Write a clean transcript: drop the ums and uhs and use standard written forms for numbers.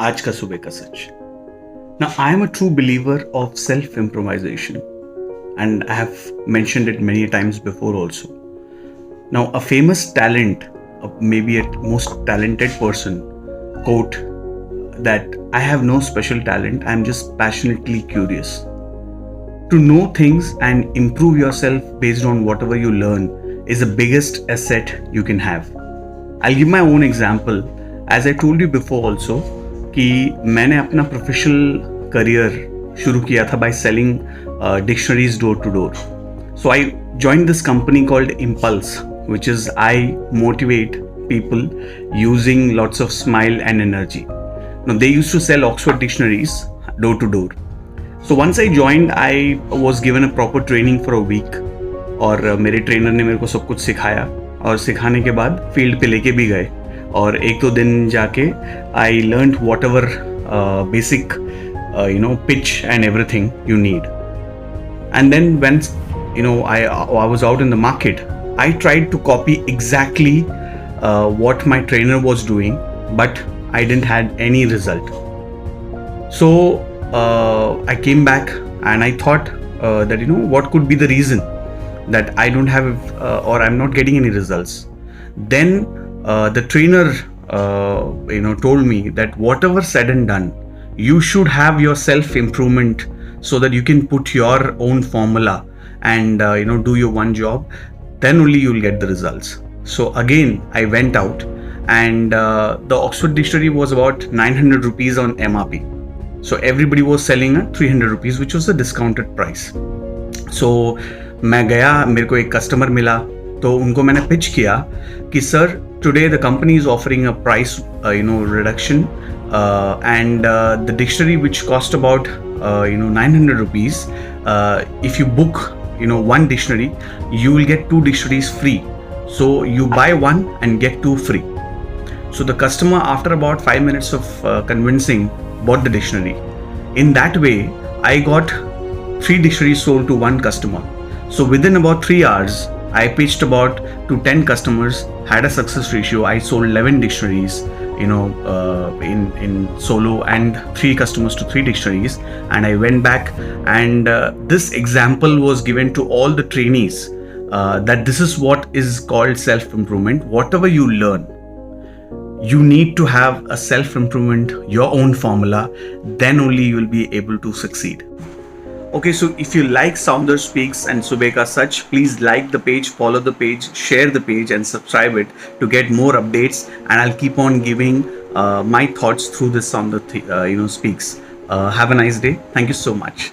आज का सुबह का सच. Now, I am a true believer of self-improvisation, and I have mentioned it many times before also. Now, a famous talent, maybe a most talented person, quote that I have no special talent, I am just passionately curious. To know things and improve yourself based on whatever you learn is the biggest asset you can have. I'll give my own example. As I told you before also कि मैंने अपना professional career शुरू किया था by selling dictionaries door to door. So I joined this company called Impulse, which is I motivate people using lots of smile and energy. Now they used to sell Oxford dictionaries door to door. So once I joined, I was given a proper training for a week. और मेरे trainer ने मेरे को सब कुछ सिखाया और सिखाने के बाद फील्ड पे लेके भी गए और एक दो दिन जाके I learn whatever basic pitch and everything you need and then when I was out in the market, I tried to copy exactly what my trainer was doing, but I didn't had any result. So I came back and I thought that what could be the reason that I don't have or I'm not getting any results. Then the trainer told me that whatever said and done, you should have your self improvement so that you can put your own formula and do your one job, then only you'll get the results. So again I went out and the Oxford dictionary was about 900 rupees on MRP. So everybody was selling at 300 rupees, which was the discounted price. So मैं गया, मेरे को एक customer मिला तो उनको मैंने pitch किया कि sir today the company is offering a price reduction and the dictionary which cost about 900 rupees, if you book one dictionary, you will get 2 dictionaries free. So you buy one and get 2 free. So the customer, after about 5 minutes of convincing, bought the dictionary. In that way I got 3 dictionaries sold to one customer. So within about 3 hours, I pitched about to 10 customers, had a success ratio. I sold 11 dictionaries, in solo, and 3 customers to 3 dictionaries. And I went back, and this example was given to all the trainees that this is what is called self-improvement. Whatever you learn, you need to have a self-improvement, your own formula. Then only you will be able to succeed. Okay, so if you like Sounder Speaks and Subeh Ka Sach, please like the page, follow the page, share the page and subscribe it to get more updates, and I'll keep on giving my thoughts through this Sounder Speaks. Have a nice day. Thank you so much.